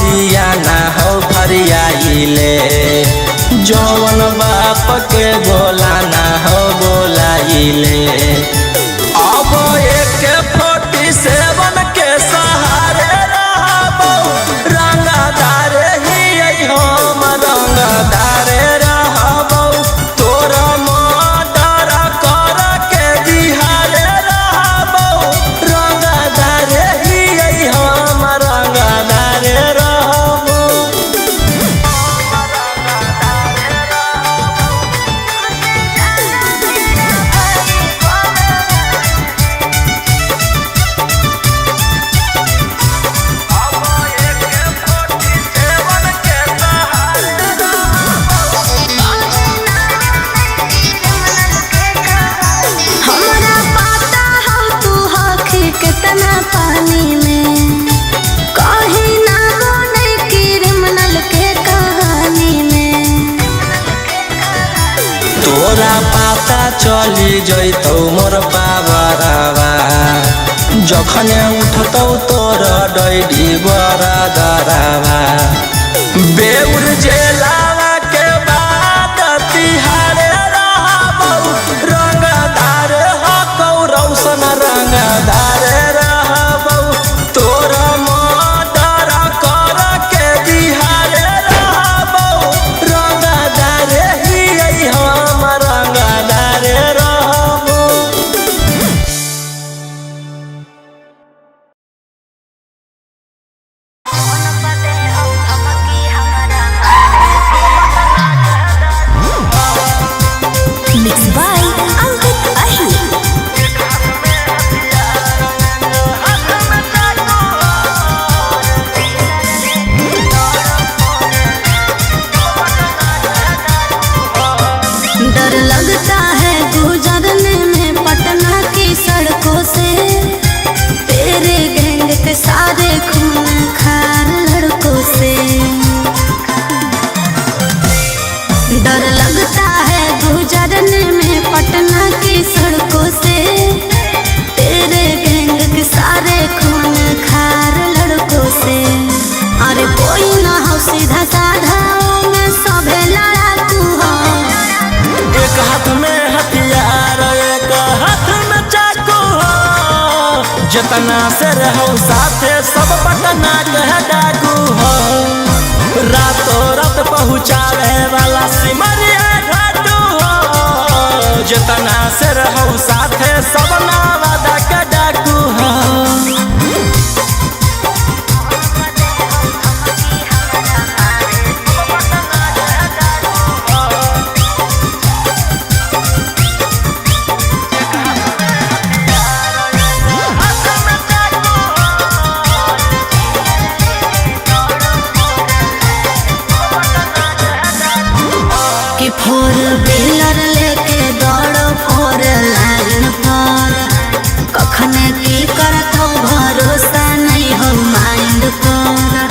हरियाणा हो फरियाइले जौवन बाप के बोलाना हो बोलाइले। अब एक 47 के सहारे रहबो रंगदार ही हम रंगदार रहबो तोर मर्डर कर के बिहार रहबो रंगदार ही हम रंगदार रहबो। कितना पानी में कहीं ना बोले क्रिमिनल के कहानी में तोरा पता चली जैतौ मोर बाबरवा जखने उठतौ तोर डैडी बरदरवा। बेउर जेलावा के बाद तिहार रहबौ रंगदार हकौ रौशन रंगदार रहबौ तोर मर्डर कर के बिहार रहबौ रंगदार ही हम रंगदार रहबौ। Mixed by Ankit Ahi। डर लगता है गुजरने में पटना की सड़कों से तेरे गैंग के सारे खून खार लड़कों से। डर लगता है गुजरने में पटना की सड़कों से तेरे गैंग के सारे खून खार लड़कों से। अरे कोई ना हो सीधा साधा में सभे लड़ाकू हो। एक हाथ में हथियार एक हाथ में चाकू हो जितना से रहो साथे सब पटना के डाकू हो। रातों रात पहुँचावे वाला सिमरिया घाटू हो जितना से रहो साथे सब नवादा के डाकू हो। कि 4 व्हीलर लेके दौड़ो 4 लाइन पर कखने की करत हो भरोसा नहीं हो माइंड पर।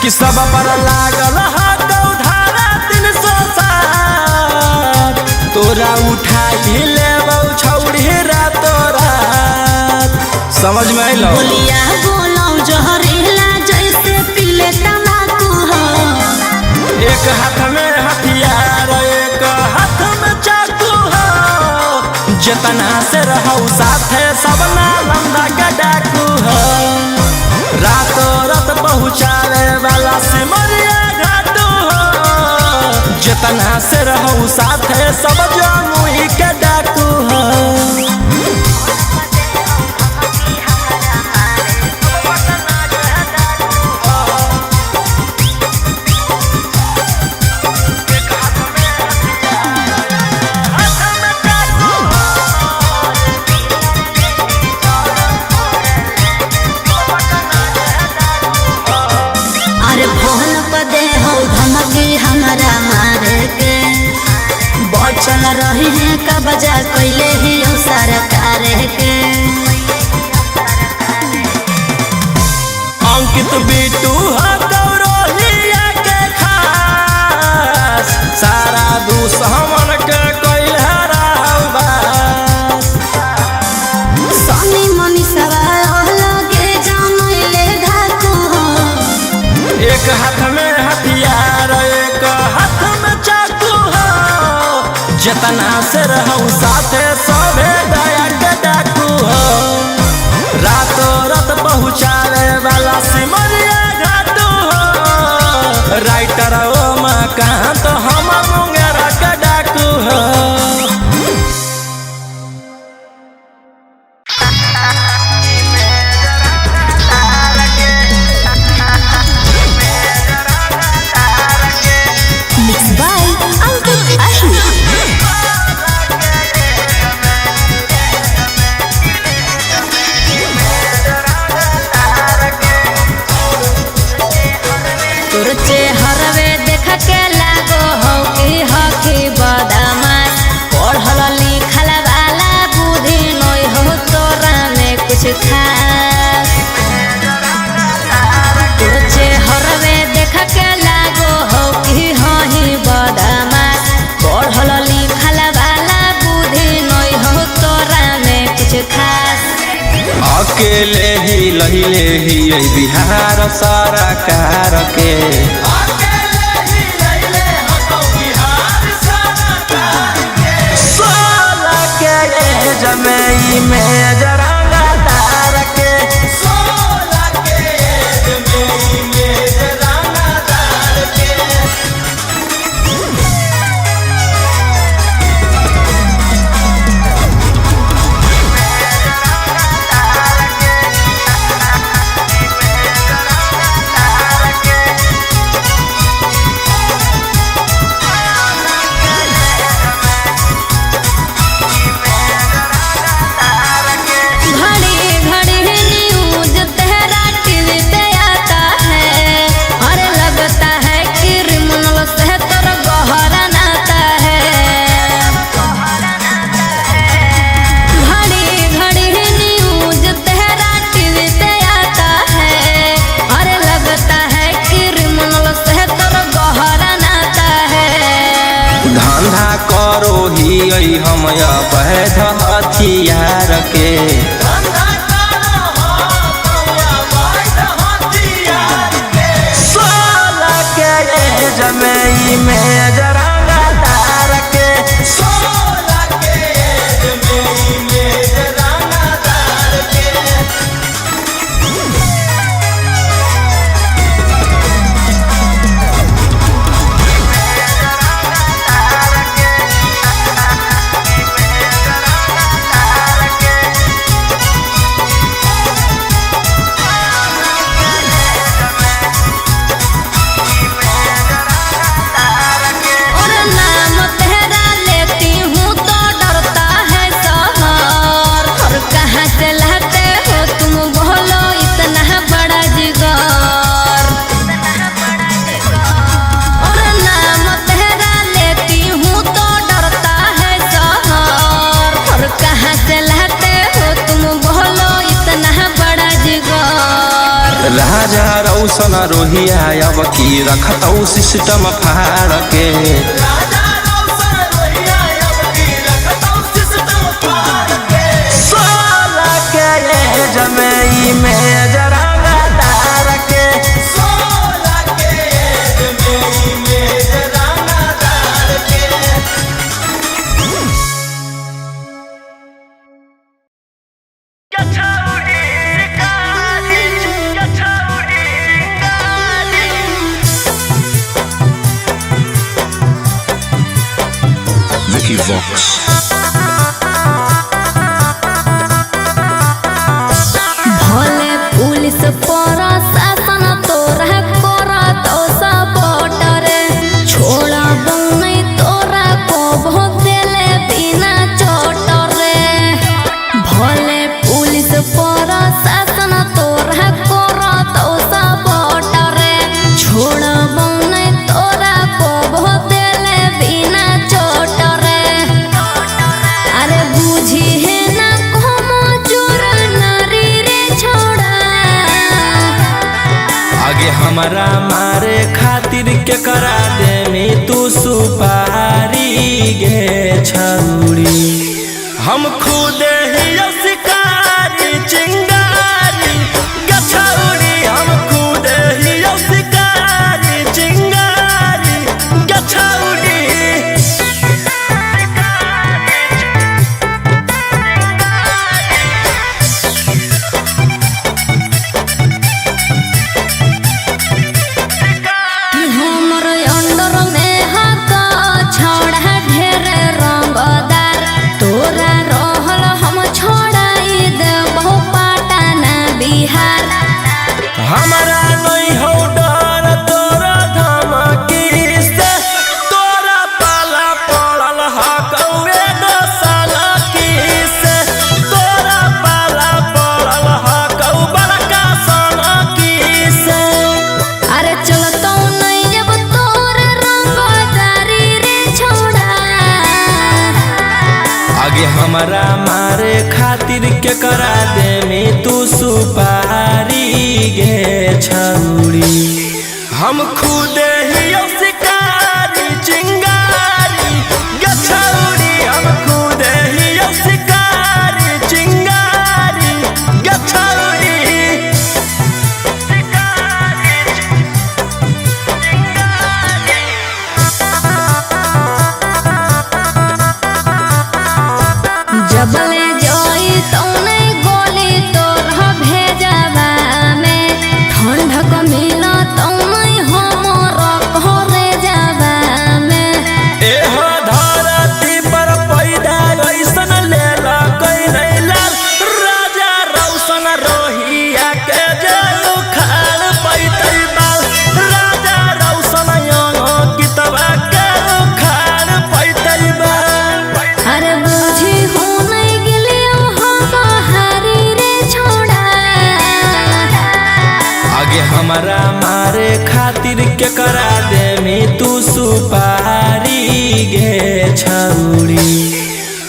कि सब पर लागल हाथ धारा 307 तोरा उठाई लेबौ छौड़ी रातो रात। समझ में अइलौ? बोलिया बोलो जहरीला जैसे पीले तम्बाकू हो। एक हाथ में हथियार एक हाथ में चाकू हो जितना से रहो साथे सब नालंदा के डाकू हो। रातों रात पहुँचावे वाला सिमरिया घाटू हो जितना से रहो साथे सब जमुई के डाकू हो। अरे फोन पर दे हो धमकी हमारा मारे के बचल रही है का बजा कैले ही सरकार के। अंकित बिटू हो गौरवलिया के खास सारा दुश्मन के कैल हरावा। सनी मनीषवा लगे जानले धाकू हो। हाथ में हथियार एक हाथ में चाकू हो, जतना से रहूं साथे सबे दया के डाकू हो। रातों रात पहुँचावे वाला सिमरिया घाटू हो, राइटर ओ मकान तो हम मुंगेरा के डाकू हो। हरवे देख के लागो हो कि हकी बदमाश, पढ़ल लिखल वाला बुद्धि नई हो तोरा में कुछ खास। तुझे हरवे देख के लागो हो कि हही बदमाश, पढ़ल लिखल वाला बुद्धि नई हो तोरा में कुछ खास। अकेले ही लहिले ही बिहार सरकार के, सोलह के जमई में जरंगा तार के, 16 के जमई में जरंगा तार के। धंधा करो ही हम अवैध हथियार के, सोलह के जमई में जरंगा तार के, 16 के जमई में जरंगा तार के। राजा रौशन रोहिया अब की रखतौ सिस्टम फाड़ के, सोलह के जमई में जरंगा तार के, 16 के जमई में जरंगा तार के। Vox. भले पुलिस प्रशासन तोरा करत सपोर्ट रे, छोड़ा नहीं तोरा को भोग देले बिना चोट रे। भले पुलिस प्रशासन तोरा करत सपोर्ट रे, छोड़ा नहीं तोरा को भोग देले बिना चोट रे। अरे बुझी है ना कोमो चोर नारी रे छोड़ा, आगे हमारा मारे खातिर के करा दे में तू सुपारी गे छौड़ी। हम खुद ही शिकारी चिंगारी गे छौड़ी, हम खुद ही शिकारी। खातिर के करा दे में तू सुपारी गे छौरी। हम खुद ही शिकारी चिंगारी गे छौरी, हम खुद ही शिकारी चिंगारी गे छौरी। जबले जोई तौने गोली तोर भेजवा में, ठंडक मिला तौने हमर घरे जावा में। एह धरती पर पैदा ऐसन लेला कोई नहीं लाल, राजा रौशन रोहिया के जेल उखाड़ पैतै बाल, राजा रौशन कितवा के उखाड़ पैतै बाल। अरे बुझी हो नहीं गेलियो हो बहारी रे छोड़ा, आगे हमारा मारे खातिर के करा दे में तू सुपारी गे छौरी।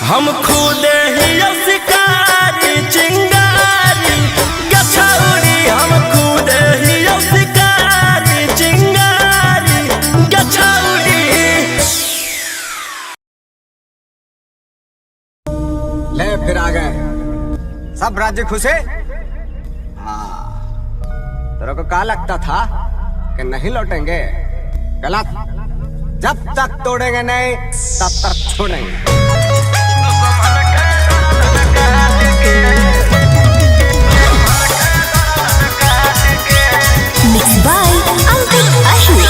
हम खुद ही शिकारी चिंगारी गे छौरी, हम खुद ही शिकारी चिंगारी गे छौरी। ले फिर आ गए सब राज्य खुशे। हाँ, तेरे को क्या लगता था कि नहीं लौटेंगे? गलत। जब तक तोड़ेंगे नहीं तब तक छोड़ेंगे। मिक्स बाय अंकित अहिर।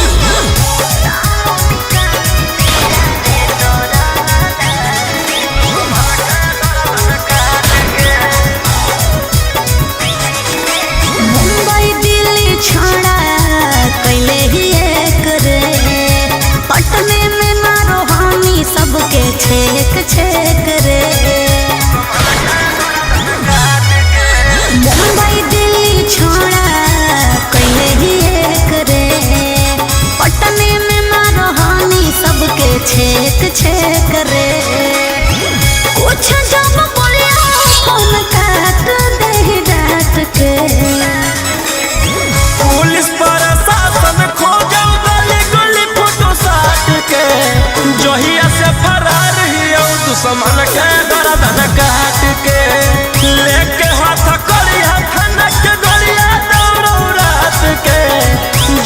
मुंबई दिल्ली छोड़ा कैले ही एक रे, पटने में ना रोहानी सबके छेक छेक रे। मुंबई दिल्ली छोड़ा कैले ही एक रे, पटने में ना रोहानी सबके छेक छेक रे। कुछ जब बोलिया फोन काट दे डांट के, पुलिस प्रशासन खोजो गली गली फोटो साट के, जहिया से फरार हियो दुश्मन के गर्दन काट के, लेके हाथ करिया खनक के गोलियां दौड़ो रात के,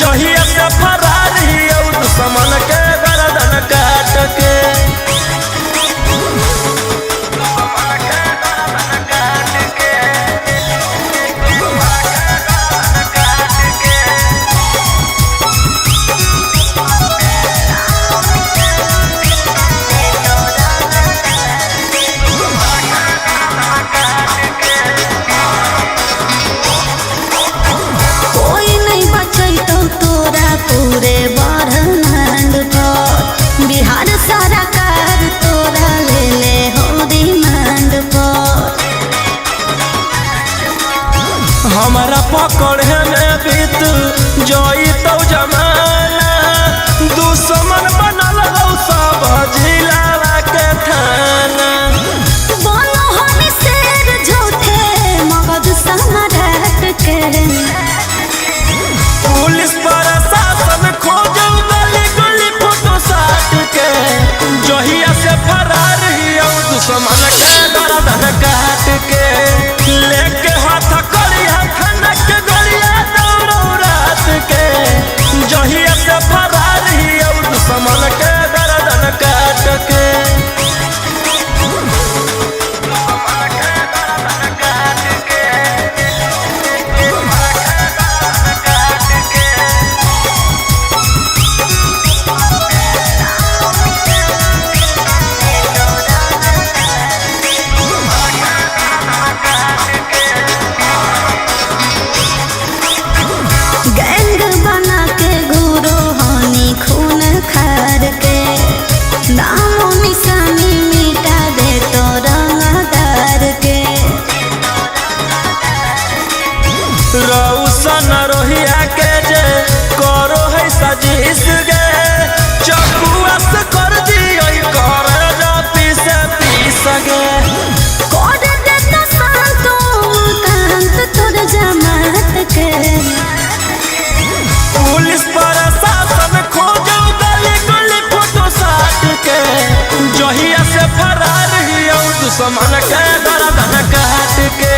जहिया से फरार हियो दुश्मन के गर्दन काट के। कोई नहीं बचई तो तोरा पूरे ब्रह्मांड पर। पुलिस प्रशासन खोजो गली गली फोटो साट के जहिया से फरार हियो दुश्मन के गर्दन काट के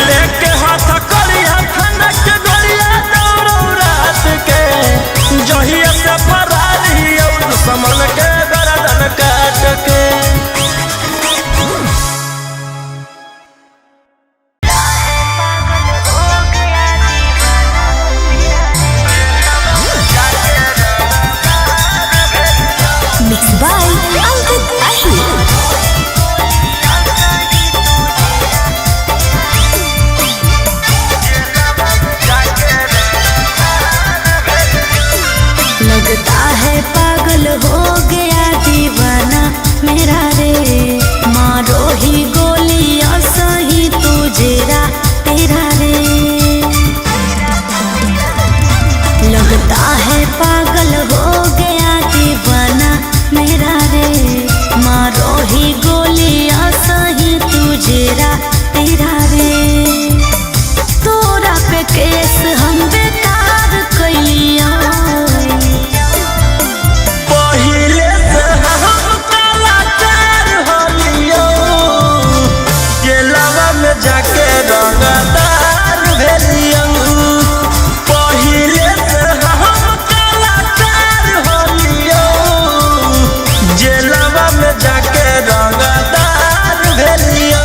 लेके हाथ करिया खनक गोलिया दौड़ो रात के जहिया से फरार हियो दुश्मन के गर्दन काट के Mixed by Ankit Ahir. लगता है पागल हो गया दीवाना मेरा रे, मारो ही गोलियां सही तुझेरा तेरा रे। लगता है पागल हो गया दीवाना मेरा रे, मारो ही गोलियां सही तुझेरा तेरा रे। तोरा पे केस हम बेकार कैलिया, पहिले से हम कलाकार होलियो गेलवा में जाके रंगदार भेलियो। पहिले से हम कलाकार होलियो जेलवा में जाके रंगदार भेलियो।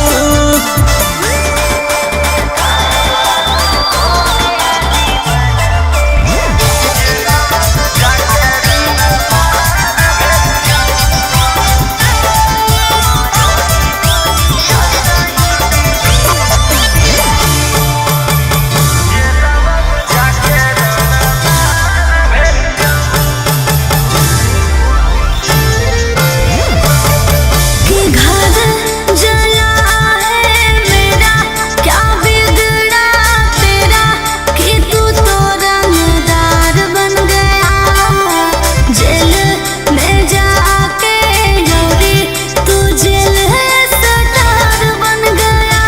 कि घर जला है मेरा क्या बिगड़ा तेरा, कि तू तो रंगदार बन गया। जेल में जाके योरी तू जेल सटार बन गया।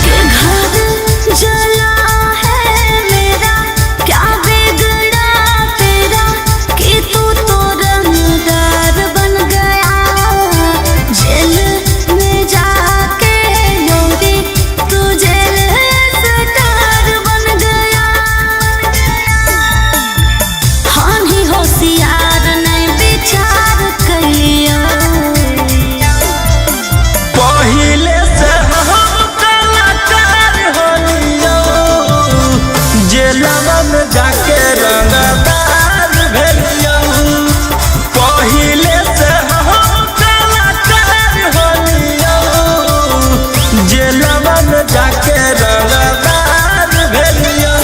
कि घर जला है मेरा क्या बिगड़ा तेरा, कि तू तो रंगदार बन गया। जेल में जाके योरी तू जेल सटार बन गया। हानि होशियार नहीं विचार कलियो, पहिले से हम कलाकार होलियो जेलवा में जाके रंगदार भेलियो। पहिले से हम कलाकार होलियो जेलवा में जाके रंगदार भेलियो।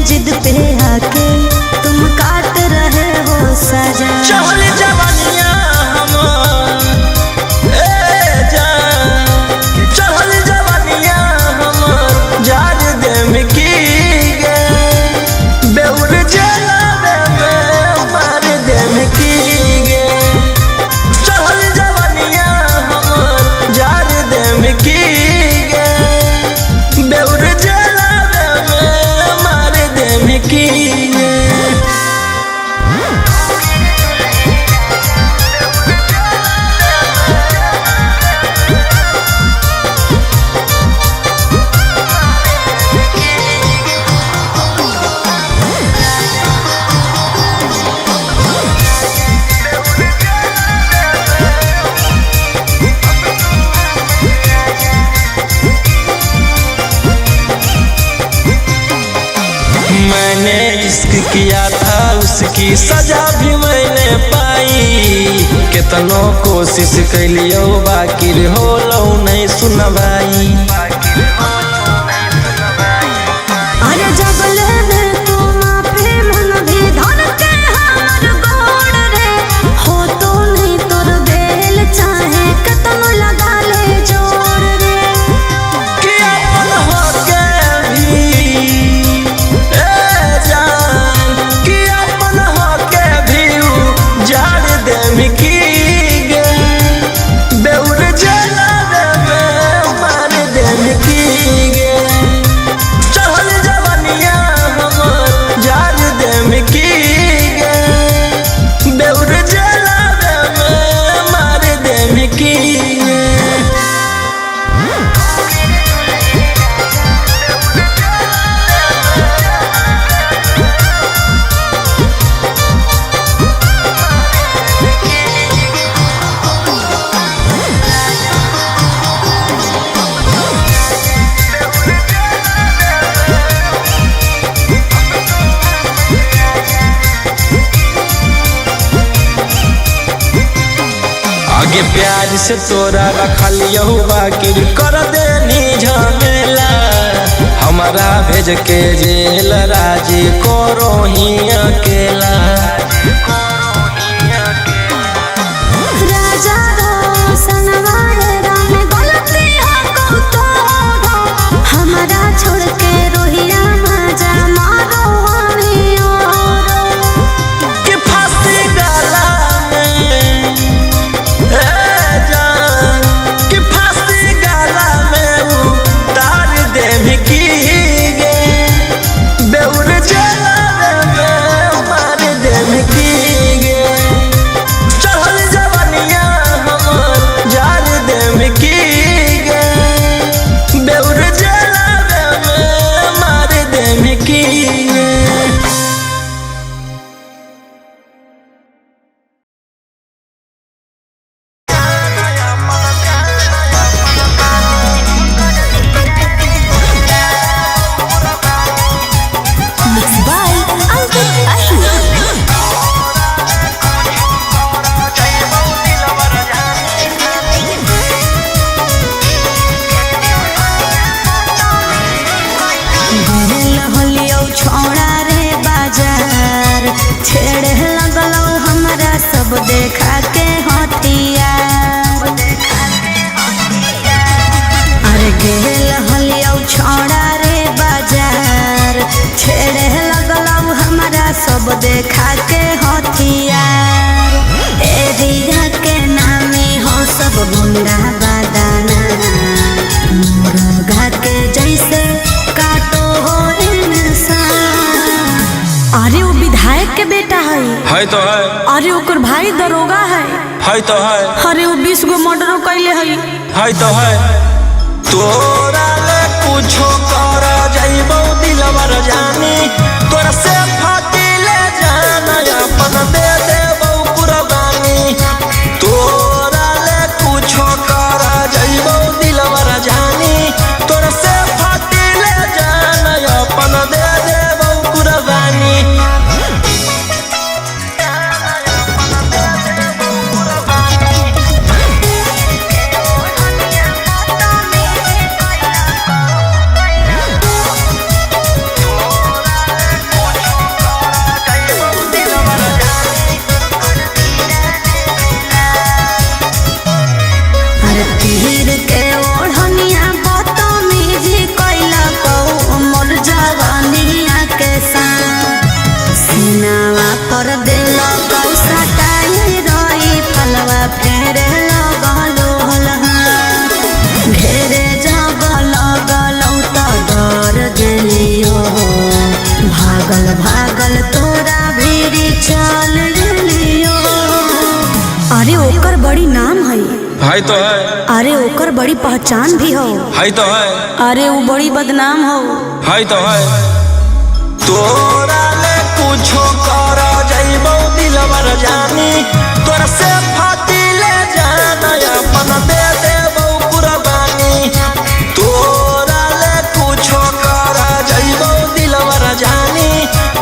जिद पे आके तुम काट रहे हो सजा। चहल जवानिया हमर ए जान, चहल जवानिया हमर जार देम की गे, बेउर जलावे में मार देम की गे। चहल जवानिया हमर जार देम की गे, बेउर जलावे में मार देम की गे। मैंने इश्क किया था उसकी सजा भी मैंने पाई, कितनो कोशिश कैलियो बाकी हो लो नहीं सुनवाई। अरे जब लेने तू माफी मन भी धन के हमर गोड़ रे, हो तो नहीं तोर बेल चाहे कतनो लगा ले जोड़ रे। कि अपन होके भी ए जान, कि अपन होके भी उजाड़ देम की गे, बेउर जलावे में मार देम की गे। चहल जवानिया हमर जार देम की गे, बेउर जलावे में मार देम की गे। आगे प्यार से तोरा रखलियो बाकी कर देनी झमेला, हमारा भेज के जेल राजी करो ही अकेला। राजा रोशन वाले राम गलती है तो हमारा छोड़ के रोहिया मजा मारो हमें और। कि फांसी डाला में ए जान, कि फांसी डाला में उतार देम की गे, बेउर जलावे में मार देम की गे। चहल जवानिया हमर जार देम की गे, बेउर जलावे में मार देम की गे। Mixed by Ankit Ashur. गेल होलियो छोड़ा रे बाजार, छेड़े लगलो हमरा सब देखा के हथियार। अरे गेल होलियो छोड़ा रे बाजार, छेड़े लगलो हमरा सब देखा के हथियार। एरिया के नामे हो सब गुंडा बादाना, मुर्गा के जैसे काटो हो इंसान। अरे वो विधायक के बेटा है तो है, अरे ओकर भाई दरोगा है तो है, अरे वो 20 गो मर्डर कैले है तो है। तोरा ले कुछो कर जाइबो दिलवर जानी, तोरा से फाटी ले जाना अपन दे देबो कुर्बानी। तोरा ले कुछो कर जाइबो दिलवर जानी, तोरा से फाटी ले जाना अपन दे देबो कुर्बानी। बड़ी नाम है। है तो है। अरे ओकर बड़ी पहचान भी हो। है तो है। अरे वो बड़ी बदनाम हो। है तो है। तोरा ले कुछो कर जइबो दिलवर जानी, तोरा से फाटी ले जाना अपन दे देबो कुर्बानी। तोरा ले कुछो कर जइबो दिलवर जानी,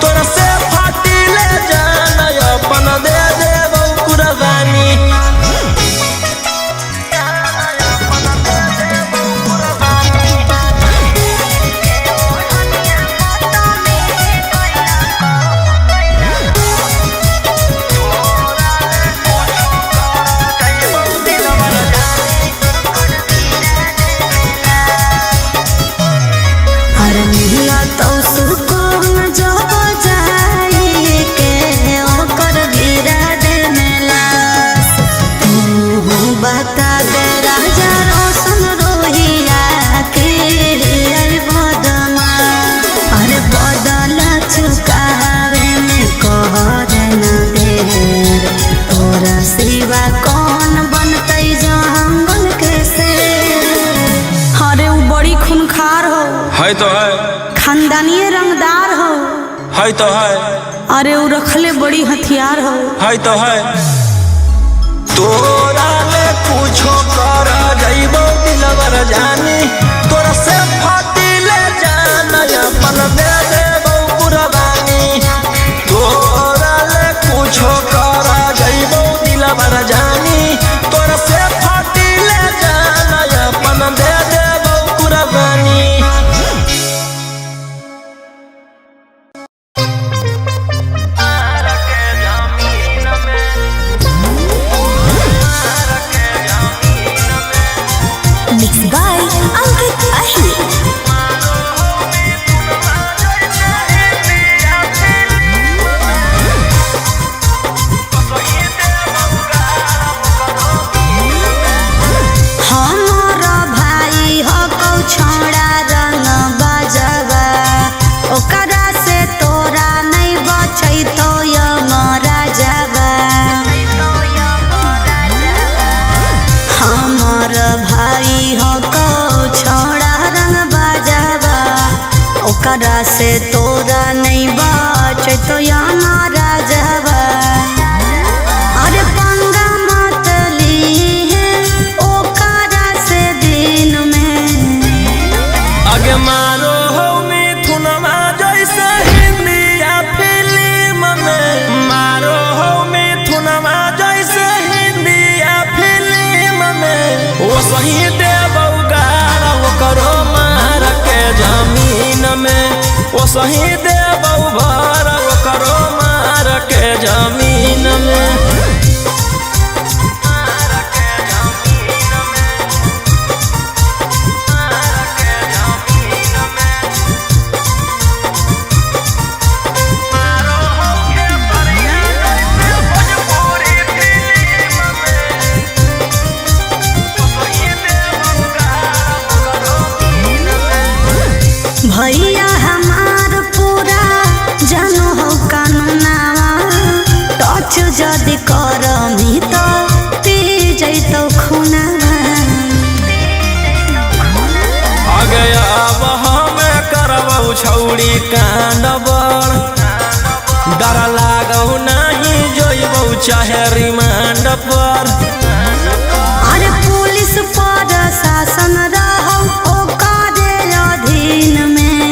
तोरा से फाटी ले जाना अपन दे देबो कुर्बानी। है तो है। खानदानी रंगदार हो। है तो है। अरे वो रखले बड़ी हथियार हो। है तो है। तोरा ले कुछो कर जइबो दिलवर जानी, तोरा से फाटी ले जाना अपन दे देबो कुर्बानी। तोरा ले कुछो कर जइबो दिलवर जानी, तोरा से फाटी ले जाना अपन दे देबो कुर्बानी। ओकरा से तोरा नहीं बच तो हमारा जवा। अरे पंगा मत ली है ओकरा से दिन में। आगे मारो हो मिथुनमा जैसे हिंदी या फिल्म में, मारो हो मिथुनमा जैसे हिंदी या फिल्म में। वो सही देबो गारा वो करो मार के जमीन में, वो सही देबो भर वो करो मार के जमीन में। भैया हमार पूरा जानो हो कानूनावा, टच जदि करमी तो पी जैतो खूनावा। आगे अब हमें करबौ छौड़ी कांड बड़, डर लागौ नहीं जोइबौ चाहे रिमांड पर। अरे पुलिस पर शासन रहो ओकरे अधीन में।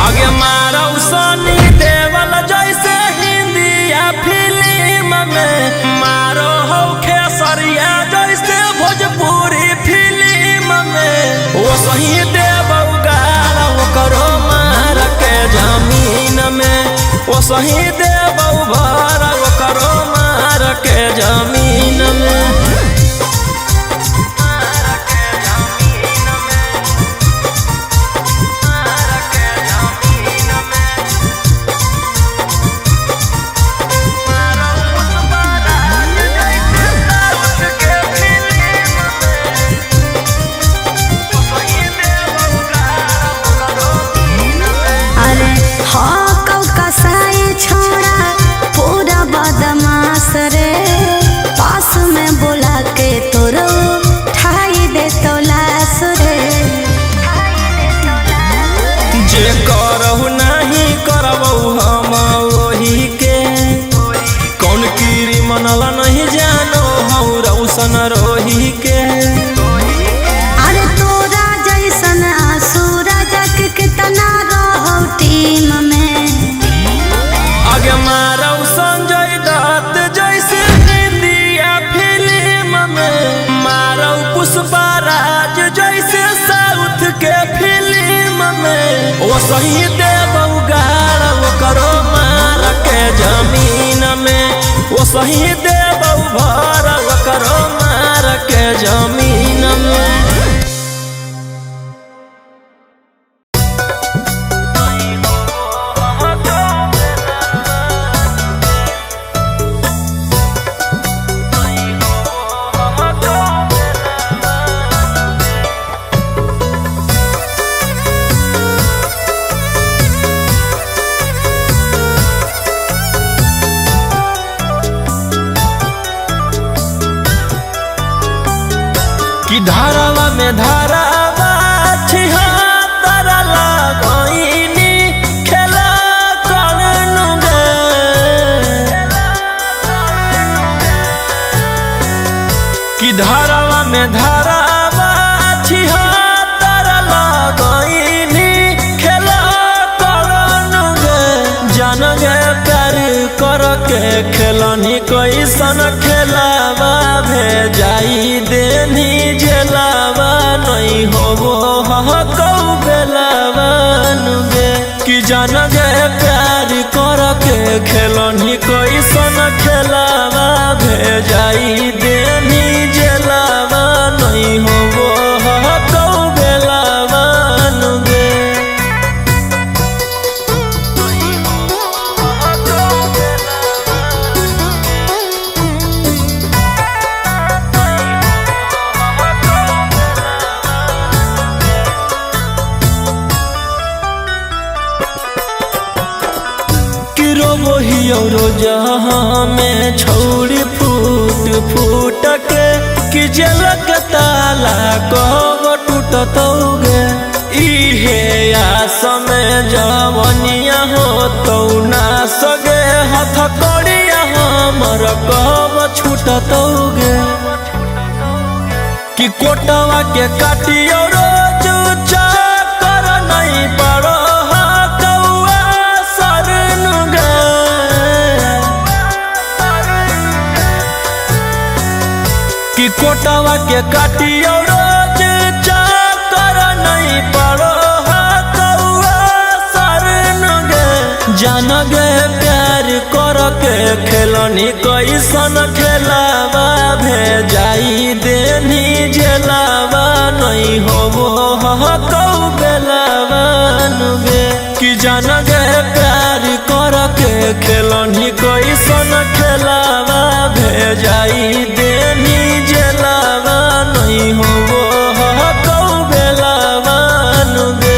आगे मारौ सनी देवल जैसे हिंदी या फिल्म में, मारो हो खेसरिया जैसे भोजपुरी फिल्म में। वो सही देबौ गारा वो करो मार के जमीन में, वो सही देबौ भर वो करो मार के जमीन में। वो सही देव उगाड़ वो करो मार के जमीन में, वो सही देव भर वो करो मार के जमीन में। कि धारावा में धारावा छिहत्तर लगइनी खेला करनु गे, कि धारावा में धारावा छिहत्तर लगइनी खेला करनु गे। जान गे प्यार कर के खेलनी कैसन खेलावा भेजाई देनी जेलावा नहीं होबो हकौ बेलावा नुगे। कि जान गे प्यार कर के खेलनी कैसन खेलावा भेजाई देनी जेलावा नहीं होबो हकौ बेलावा नुगे। वही और जहाँ में छौड़ी फूट फूट के कि जलक ताला कब टूटतौगे। इहे आस में जवनिया हो तो ना सगे हाथ कड़िया हमर कब छूटतौगे। कि कोटवा के काटियो रोज चाकर नहीं पड़ो कि कोटवा के काटियो रोज चाकर नहीं पड़ो हकौआ सरन गे। जान गे प्यार कर के खेलनी कैसन खेलावा भेजाई देनी जेलावा नहीं होबो हकौ बेलावा नुगे। कि जान गे प्यार कर के खेलनी कैसन खेलावा भेजाई देनी जेलावा नहीं होबो हकौ बेलावा नुगे।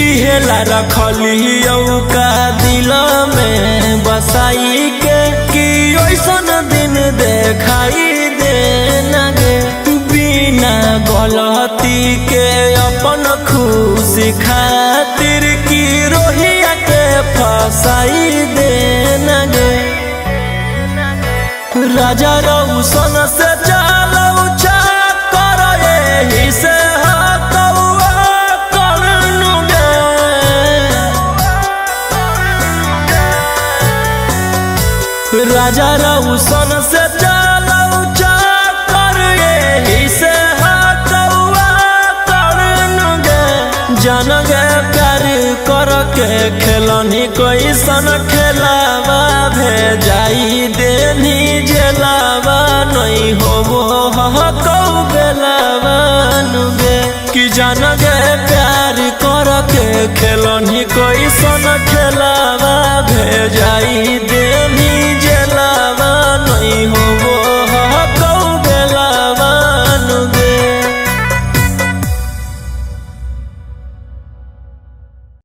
इहेला रखली का दिल में बसाई के कि ओइसन दिन देखाई देना गे। बिना गलती के अपन खुशी खातिर की रोहिया के फसाई देना गे। राजा रौशन से चालौ चाकर एही से राजा रौशन से चालौ चाकर एही से हकौआ करनु गे। जान गे प्यार कर के खेलनी कैसन खेलावा भेजाई देनी जेलावा नहीं होबो हकौ बेलावा नुगे। कि जान गे प्यार कर के खेलनी कैसन खेलावा भेजाई